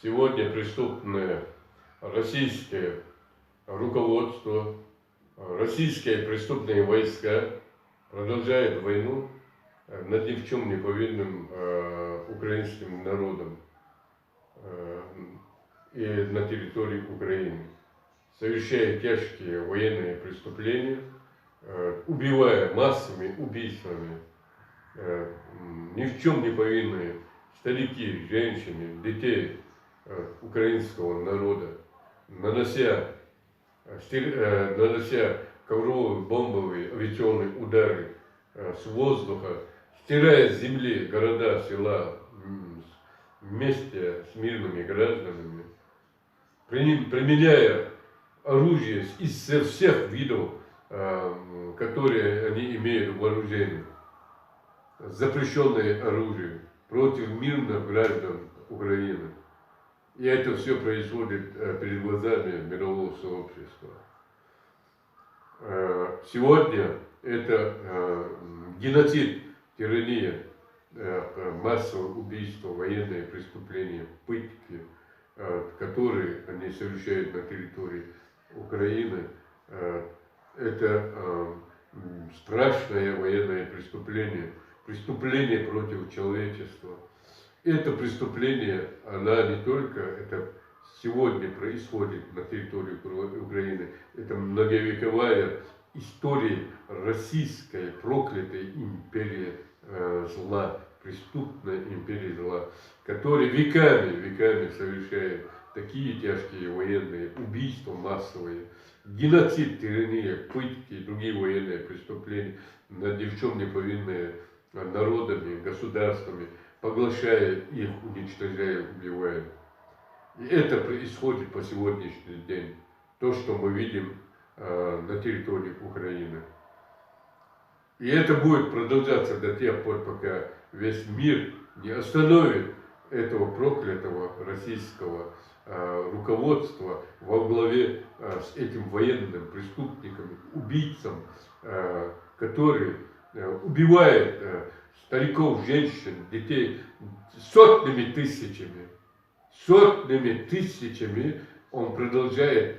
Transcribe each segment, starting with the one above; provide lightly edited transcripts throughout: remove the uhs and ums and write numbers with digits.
Сегодня преступное российское руководство, российские преступные войска продолжают войну над ни в чем не повинным украинским народом и на территории Украины, совершая тяжкие военные преступления, убивая массовыми убийствами ни в чем не повинные старики, женщины, детей украинского народа, нанося ковровые, бомбовые, авиационные удары с воздуха, стирая с земли города, села вместе с мирными гражданами, применяя оружие из всех видов, которые они имеют в вооружении, запрещенное оружие против мирных граждан Украины. И это все происходит перед глазами мирового сообщества. Сегодня это геноцид, тирания, массовое убийство, военные преступления, пытки, которые они совершают на территории Украины. Это страшное военное преступление, преступление против человечества. Это преступление, она не только это сегодня происходит на территории Украины, это многовековая история российской проклятой империи зла, преступной империи зла, которая веками совершает такие тяжкие военные убийства массовые, геноцид, тирания, пытки и другие военные преступления над ни в чем не повинные народами, государствами, поглощая их, уничтожая, убивая. И это происходит по сегодняшний день. То, что мы видим на территории Украины. И это будет продолжаться до тех пор, пока весь мир не остановит этого проклятого российского руководства во главе с этим военным преступником, убийцам, который убивает стариков, женщин, детей сотнями тысячами он продолжает,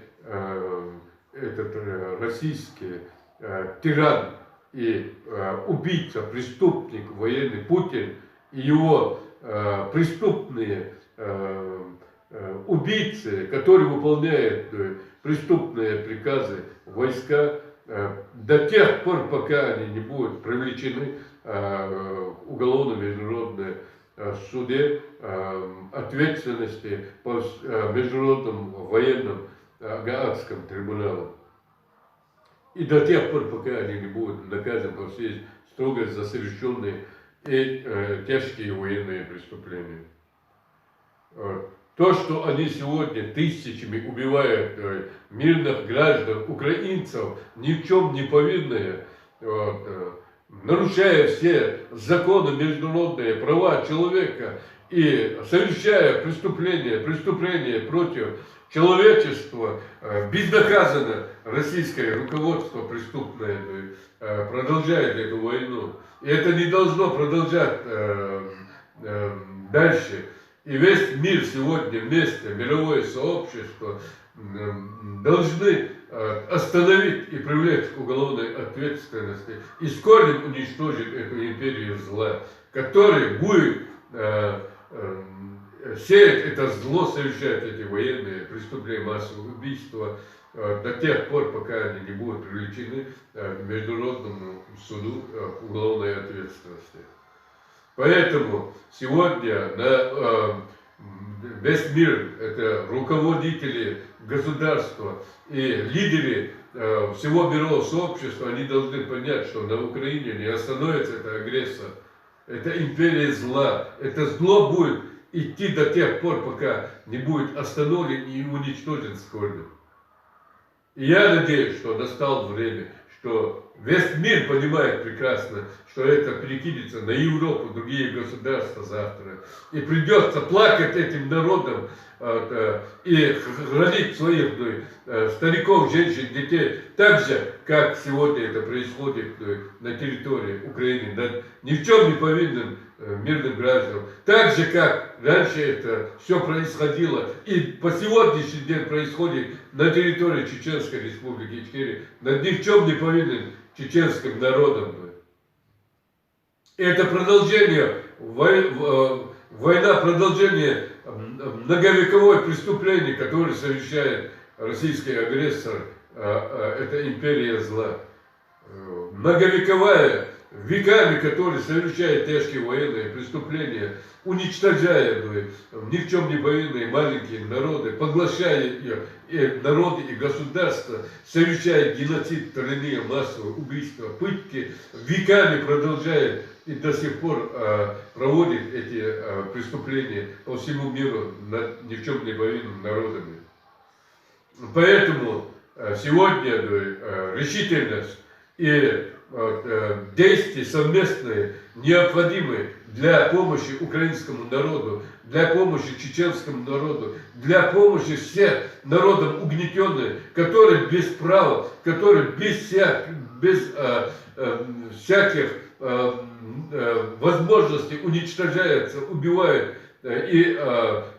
этот российский тиран и убийца, преступник военный Путин и его преступные убийцы, которые выполняют преступные приказы войска до тех пор, пока они не будут привлечены уголовно-международные суде ответственности по международному военному Гаагскому трибуналу. И до тех пор, пока они не будут наказаны по всей строгости за совершенные и тяжкие военные преступления. То, что они сегодня тысячами убивают мирных граждан, украинцев, ни в чем не повинные, нарушая все законы, международные права человека и совершая преступления против человечества, безнаказанно российское руководство преступное продолжает эту войну. И это не должно продолжать дальше. И весь мир сегодня вместе, мировое сообщество, должны остановить и привлечь к уголовной ответственности и с корнем уничтожить эту империю зла, которая будет сеять это зло, совершать эти военные преступления, массовые убийства до тех пор, пока они не будут привлечены к международному суду уголовной ответственности. Поэтому сегодня весь мир, это руководители государства и лидеры всего мирового сообщества, они должны понять, что на Украине не остановится эта агрессия, это империя зла, это зло будет идти до тех пор, пока не будет остановлен и уничтожен с корнем. И я надеюсь, что настало время, что весь мир понимает прекрасно, что это перекинется на Европу, другие государства завтра. И придется плакать этим народам и грозить своих стариков, женщин, детей, так же, как сегодня это происходит на территории Украины, над ни в чем не повинным мирным гражданам. Так же, как раньше это все происходило и по сегодняшний день происходит на территории Чеченской Республики Ичкерия, над ни в чем не повинным чеченским народом. Это продолжение, война, продолжение многовековое преступление, которое совершает российский агрессор, это империя зла. Многовековая, веками, который совершает тяжкие военные преступления, уничтожая ни в чем не повинные маленькие народы, поглощая и народы и государства, совершая геноцид, тиранию, массовые убийства, пытки, веками продолжает и до сих пор проводит эти преступления по всему миру над ни в чем не повинными народами. Поэтому сегодня решительность и действия совместные необходимы для помощи украинскому народу, для помощи чеченскому народу, для помощи всех народам угнетенных, которые без права, которые без всяких возможностей уничтожаются, убивают, и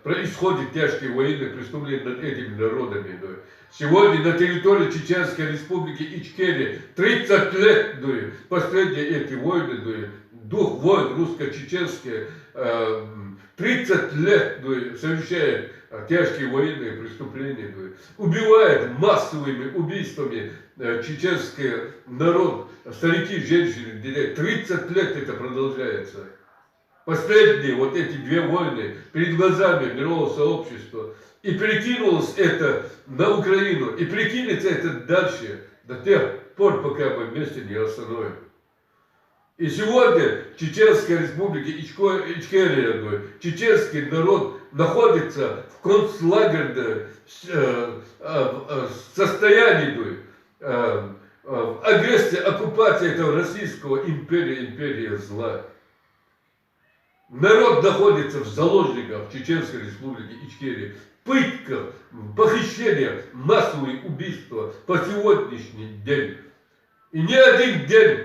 происходят тяжкие военные преступления над этими народами. Сегодня на территории Чеченской Республики Ичкерия 30 лет, последние эти войны, дух войн русско-чеченские, 30 лет совершает тяжкие военные преступления, убивает массовыми убийствами чеченский народ, старики, женщины, детей. 30 лет это продолжается. Последние вот эти две войны перед глазами мирового сообщества. И перекинулось это на Украину. И перекинется это дальше, до тех пор, пока мы вместе не остановим. И сегодня Чеченская Республика Ичкерия, чеченский народ находится в концлагерном состоянии, в агрессии, оккупации этого российского империи зла. Народ находится в заложниках Чеченской Республики Ичкерия, пытках, похищениях, массовые убийства по сегодняшний день. И ни один день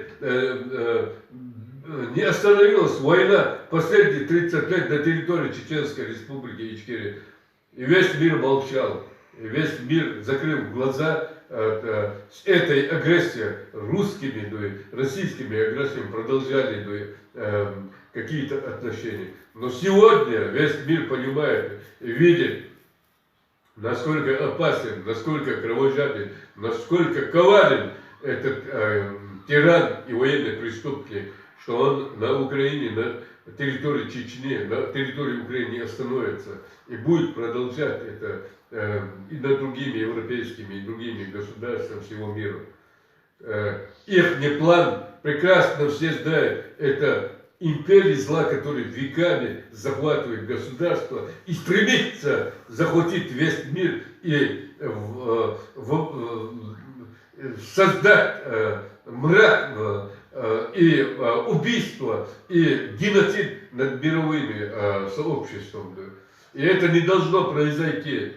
не остановилась война последние 30 лет на территории Чеченской Республики Ичкерия. И весь мир молчал, и весь мир, закрыв глаза, с этой агрессией, русскими, российскими агрессиями продолжали какие-то отношения. Но сегодня весь мир понимает и видит, насколько опасен, насколько кровожаден, насколько коварен этот тиран и военный преступник, что он на Украине, на территории Чечни, на территории Украины не остановится и будет продолжать это и над другими европейскими и другими государствами всего мира. Их план прекрасно все знают, это империя зла, которая веками захватывает государство и стремится захватить весь мир и создать мрак и убийство и геноцид над мировыми сообществами. И это не должно произойти.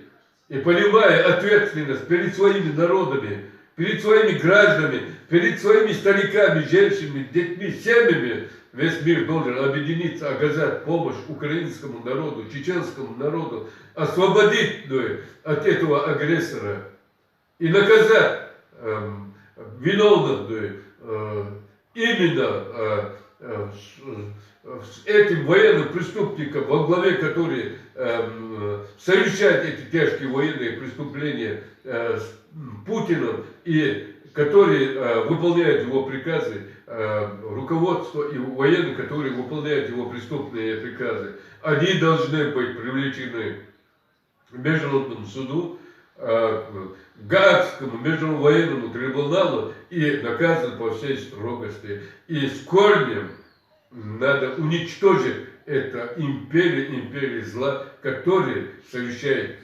И понимая ответственность перед своими народами, перед своими гражданами, перед своими стариками, женщинами, детьми, семьями, весь мир должен объединиться, оказать помощь украинскому народу, чеченскому народу, освободить от этого агрессора и наказать виновных именно с этим военным преступником, во главе который совершает эти тяжкие военные преступления с Путиным и который выполняет его приказы, руководство и военные, которые выполняют его преступные приказы, они должны быть привлечены к Международному суду, к Гаагскому международному военному трибуналу и наказан по всей строгости. И с корнем надо уничтожить это империя зла, которая совершает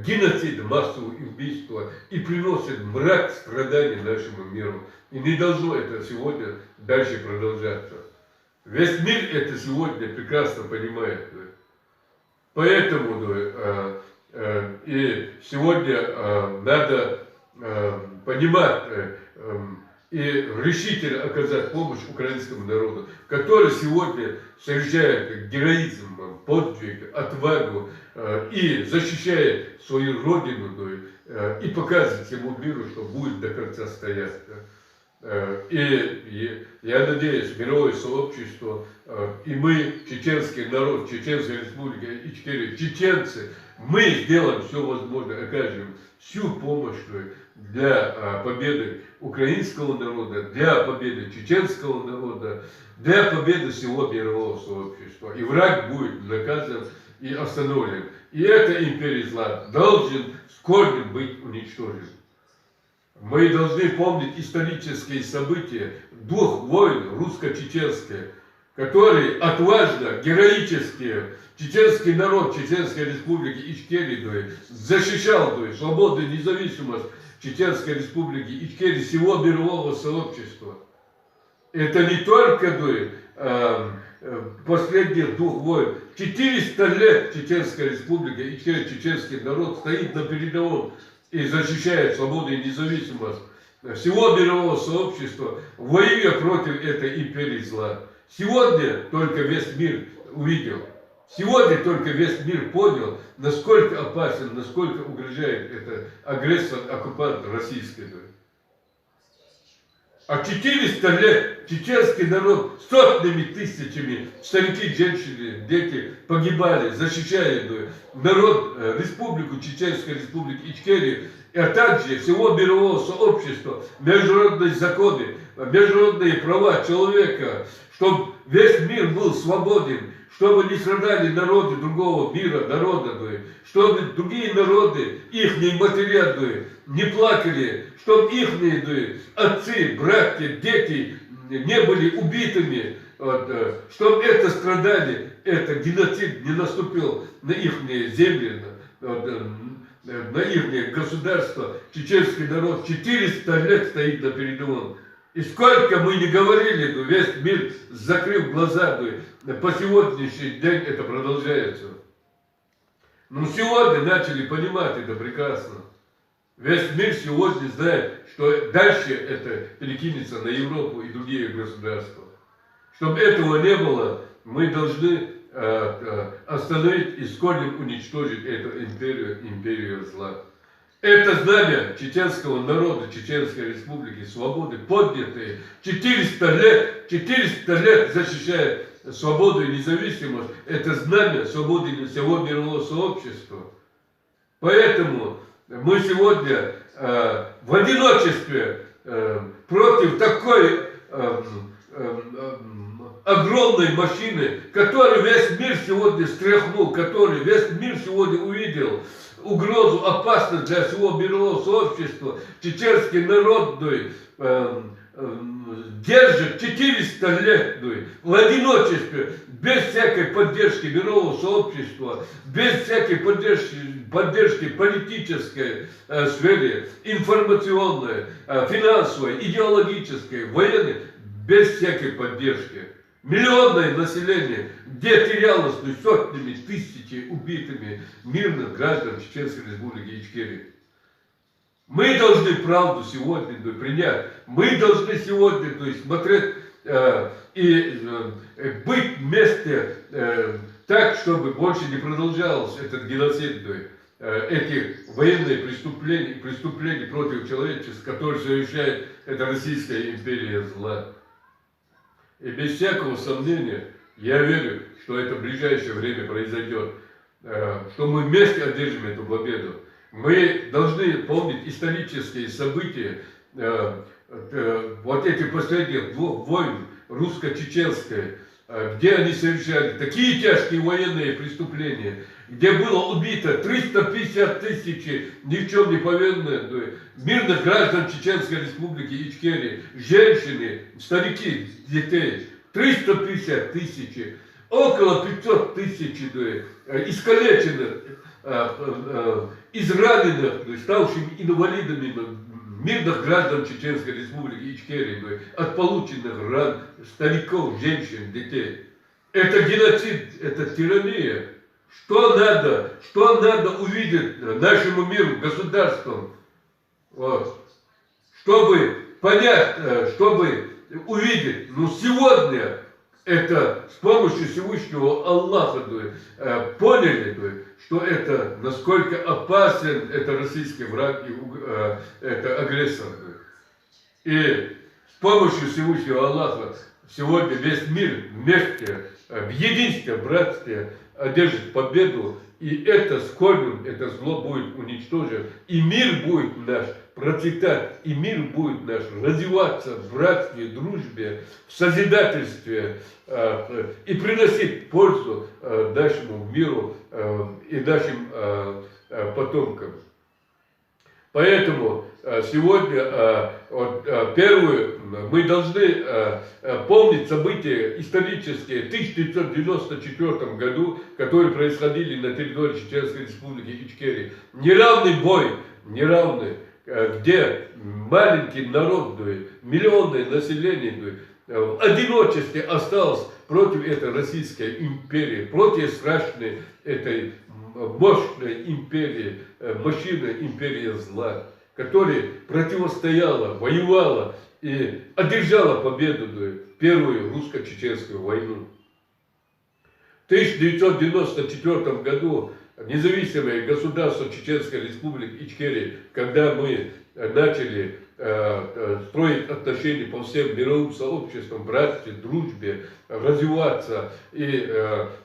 геноцид, массовые убийства и приносит мрак, страдания нашему миру. И не должно это сегодня дальше продолжаться. Весь мир это сегодня прекрасно понимает. Поэтому И сегодня надо понимать и решительно оказать помощь украинскому народу, который сегодня совершает героизм, подвиг, отвагу и защищает свою родину, и показывает всему миру, что будет до конца стоять. И я надеюсь, мировое сообщество, и мы, чеченский народ, Чеченская республика, Ичкерия, чеченцы, мы сделаем все возможное, окажем всю помощь для победы украинского народа, для победы чеченского народа, для победы всего мирового сообщества. И враг будет наказан и остановлен. И эта империя зла должен с корнем быть уничтожен. Мы должны помнить исторические события двух войн русско-чеченских, которые отважно, героически чеченский народ Чеченской республики Ичкерии защищал свободу и независимость Чеченской республики Ичкерии всего мирового сообщества. Это не только последних двух войн. 400 лет Чеченская республика Ичкерия, чеченский народ стоит на передовом и защищает свободу и независимость всего мирового сообщества, воюя против этой империи зла. Сегодня только весь мир увидел, сегодня только весь мир понял, насколько опасен, насколько угрожает это агрессор, оккупант российский. А 400 лет чеченский народ сотнями, тысячами, старики, женщины, дети погибали, защищая народ, республику, Чеченской республики Ичкерии, а также всего мирового сообщества, международные законы, международные права человека, чтобы весь мир был свободен, чтобы не страдали народы другого мира, народа, чтобы другие народы, их матеря, не плакали, чтобы их отцы, братья, дети не были убитыми, чтобы это страдали, это геноцид не наступил на их земли, на их государство. Чеченский народ 400 лет стоит на передовом. И сколько мы не говорили, весь мир, закрыв глаза, по сегодняшний день это продолжается. Но сегодня начали понимать это прекрасно. Весь мир сегодня знает, что дальше это перекинется на Европу и другие государства. Чтобы этого не было, мы должны остановить и с корнем уничтожить эту империю зла. Это знамя чеченского народа, Чеченской республики, свободы, поднятые 400 лет защищает свободу и независимость. Это знамя свободы всего мирового сообщества. Поэтому мы сегодня в одиночестве против такой огромной машины, которую весь мир сегодня стряхнул, который весь мир сегодня увидел угрозу, опасность для всего мирового сообщества. Чеченский народ держит 400 лет в одиночестве, без всякой поддержки мирового сообщества, без всякой поддержки политической сферы, информационной, финансовой, идеологической, военной, без всякой поддержки. Миллионное население, где терялось сотнями, тысячами убитыми мирных граждан Чеченской республики Ичкерии. Мы должны правду сегодня принять. Мы должны сегодня смотреть и быть вместе так, чтобы больше не продолжался этот геноцид, эти военные преступления против человечества, которые совершает эта Российская империя зла. И без всякого сомнения, я верю, что это в ближайшее время произойдет, что мы вместе одержим эту победу. Мы должны помнить исторические события, вот этих последних двух войн, русско-чеченской, где они совершали такие тяжкие военные преступления, где было убито 350 тысяч ни в чем не повинных мирных граждан Чеченской республики Ичкерии, женщины, старики, детей, 350 тысяч, около 500 тысяч искалеченных, израненных, ставшими инвалидами мирных граждан Чеченской республики Ичкерии, от полученных ран, стариков, женщин, детей. Это геноцид, это тирания. что надо увидеть нашему миру, государствам, вот, чтобы понять, чтобы увидеть, ну сегодня это с помощью Всевышнего Аллаха поняли, что это, насколько опасен это российский враг, это агрессор. И с помощью Всевышнего Аллаха сегодня весь мир вместе, в единстве, братстве одержит победу, и это скорбим, это зло будет уничтожено, и мир будет наш процветать, и мир будет наш развиваться в братстве, дружбе, в созидательстве, и приносить пользу нашему миру и нашим потомкам. Поэтому сегодня первую мы должны помнить события исторические в 1994 году, которые происходили на территории Чеченской Республики Ичкерия. Неравный, где маленький народ, миллионное население в одиночестве осталось против этой Российской империи, против страшной этой мощной империи, мощной империи зла, которая противостояла, воевала и одержала победу в Первую русско-чеченскую войну. В 1994 году независимое государство Чеченской Республики Ичкерия, когда мы начали строить отношения по всем мировым сообществам, братстве, дружбе, развиваться и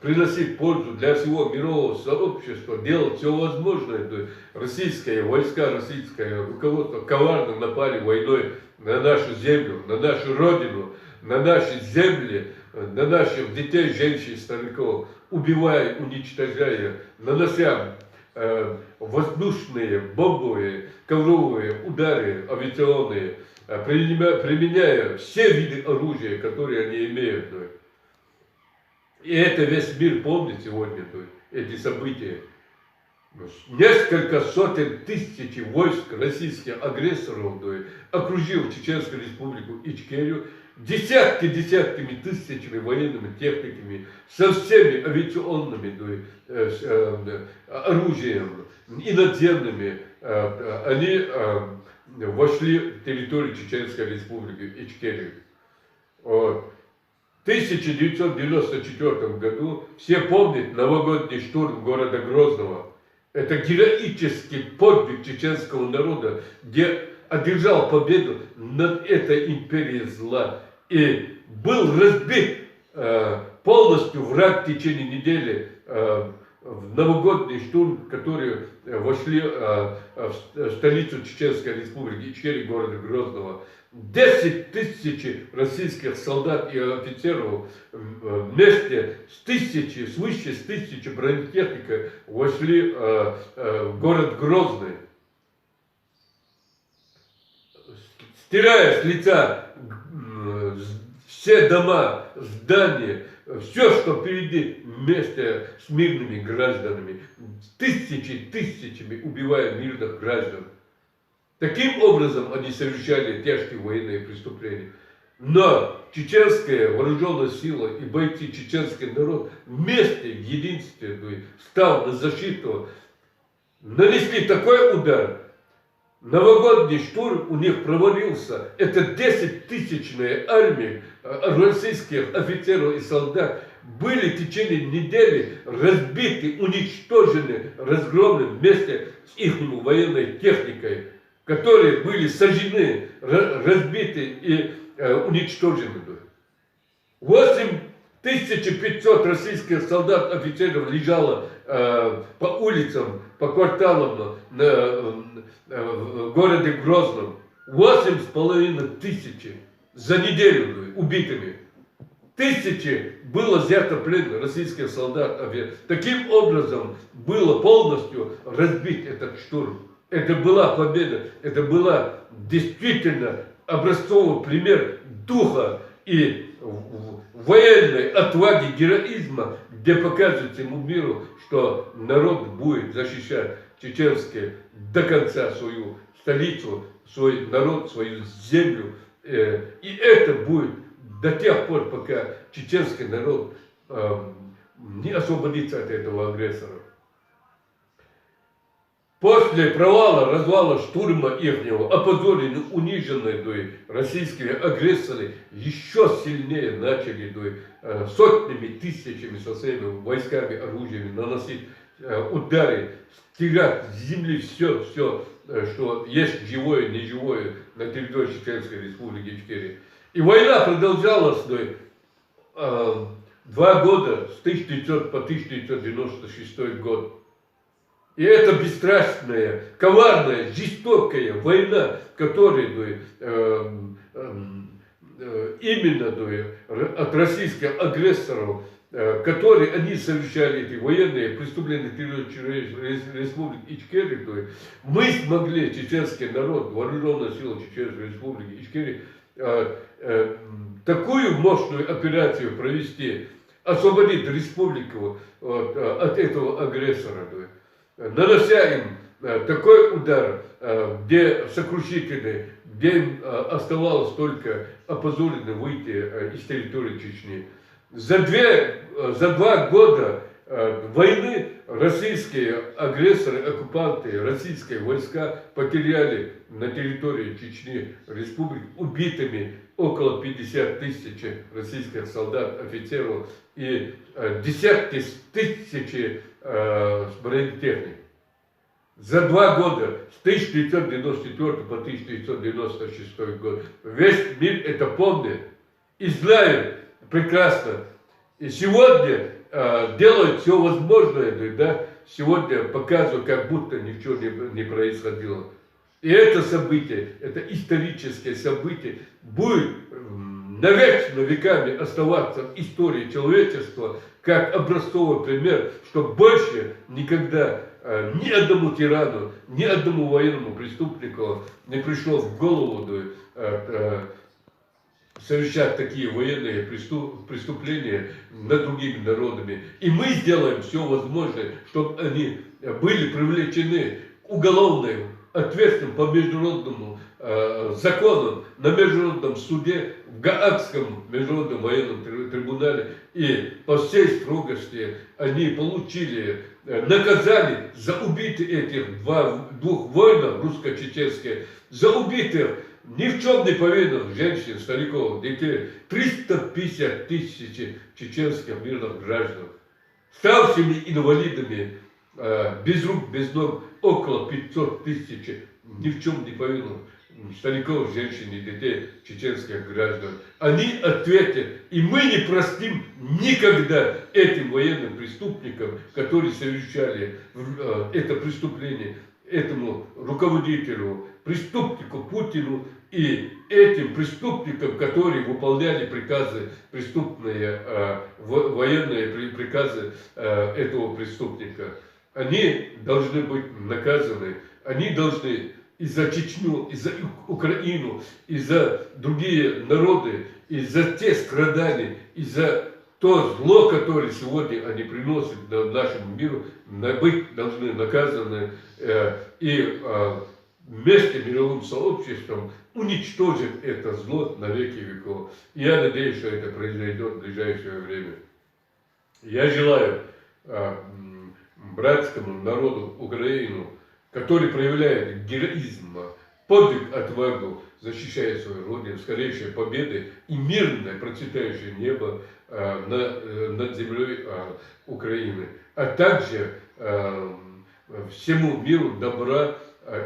приносить пользу для всего мирового сообщества, делать все возможное. Российские войска, российское руководство коварно напали войной на нашу землю, на нашу родину, на наши земли, на наших детей, женщин, стариков, убивая, уничтожая, нанося воздушные, бомбовые, ковровые удары авиационные, применяя все виды оружия, которые они имеют. И это весь мир помнит сегодня, эти события. Несколько сотен тысяч войск российских агрессоров окружил Чеченскую Республику Ичкерию, десятками тысячами военными техниками, со всеми авиационными оружием и надземными, они вошли в территорию Чеченской Республики Ичкерии. В 1994 году все помнят новогодний штурм города Грозного. Это героический подвиг чеченского народа, где одержал победу над этой империей зла. И был разбит полностью враг в течение недели в новогодний штурм, в который вошли в столицу Чеченской Республики Ичкерия, города Грозного. 10 тысяч российских солдат и офицеров вместе свыше с тысячи бронетехника вошли в город Грозный, стирая с лица все дома, здания, все, что впереди, вместе с мирными гражданами, тысячами убивая мирных граждан. Таким образом они совершали тяжкие военные преступления. Но чеченская вооруженная сила и бойцы, чеченский народ вместе, в единстве, стал на защиту, нанесли такой удар. Новогодний штурм у них провалился. Это 10-тысячная армия российских офицеров и солдат были в течение недели разбиты, уничтожены, разгромлены вместе с их военной техникой, которые были сожжены, разбиты и уничтожены. 8500 российских солдат, офицеров лежало по улицам, по кварталам в городе Грозном. 8500 за неделю убитыми. Тысячи было взято в плен российских солдат. Таким образом было полностью разбит этот штурм. Это была победа, это была действительно образцовый пример духа и военной отваги, героизма, где показывает всему миру, что народ будет защищать чеченский до конца свою столицу, свой народ, свою землю. И это будет до тех пор, пока чеченский народ не освободиться от этого агрессора. После провала, развала, штурма ихнего, опозорены, униженные российские агрессоры еще сильнее начали сотнями, тысячами со своими войсками, оружиями наносить удары, стирать с земли все, что есть живое, неживое на территории Чеченской Республики Ичкерия. И война продолжалась 2 года, с 1900 по 1996 год. И это бесстрастная, коварная, жестокая война, которая именно от российских агрессоров, которые они совершали эти военные преступления территории Республики Ичкерия, мы смогли, чеченский народ, вооруженная сила Чеченской Республики Ичкерия, такую мощную операцию провести, освободить республику от этого агрессора, нанося им такой удар, где сокрушительный, где им оставалось только опозоренно выйти из территории Чечни. За 2 года войны российские агрессоры, оккупанты, российские войска потеряли на территории Чечни республики убитыми около 50 тысяч российских солдат, офицеров и десятки тысяч бронетехник. За 2 года, с 1994 по 1996 год, весь мир это помнит и знает прекрасно. И сегодня делают все возможное, сегодня показывают, как будто ничего не происходило. И это событие, это историческое событие, будет навечно веками оставаться в истории человечества как образцовый пример, что больше никогда ни одному тирану, ни одному военному преступнику не пришло в голову совершать такие военные преступления над другими народами. И мы сделаем все возможное, чтобы они были привлечены к уголовной ответственности по международному законам на международном суде, в Гаагском международном военном трибунале, и по всей строгости они получили наказание за убитых этих двух воинов русско-чеченских, за убитых ни в чем не повинных женщин, стариков, детей, 350 тысяч чеченских мирных граждан, ставшими инвалидами, без рук, без ног, около 500 тысяч ни в чем не повинных стариков, женщин и детей чеченских граждан. Они ответят, и мы не простим никогда этим военным преступникам, которые совершали это преступление, этому руководителю, преступнику Путину и этим преступникам, которые выполняли приказы преступные, военные приказы этого преступника. Они должны быть наказаны, они должны и за Чечню, и за Украину, и за другие народы, и за те страдания, и за то зло, которое сегодня они приносят нашему миру, быть должны наказаны и вместе с мировым сообществом уничтожить это зло на веки веков. Я надеюсь, что это произойдет в ближайшее время. Я желаю братскому народу Украину, который проявляет героизм, подвиг, отвагу, защищая свою родину, скорейшей победы и мирное процветающее небо над землей Украины, а также всему миру добра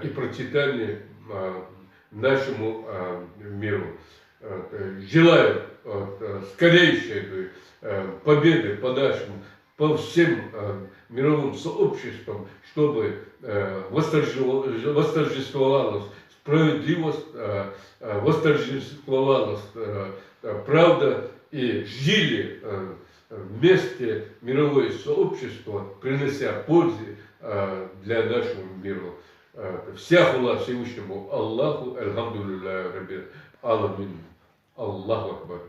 и процветания нашему миру. Желаю скорейшей победы по всем мировым сообществам, чтобы восторжествовалась справедливость, восторжествовалась правда, и жили вместе мировое сообщество, принося пользу для нашего мира. Вся хвала Всевышнему Аллаху, альхамдулилля, рабби, аламин, Аллаху Акбар.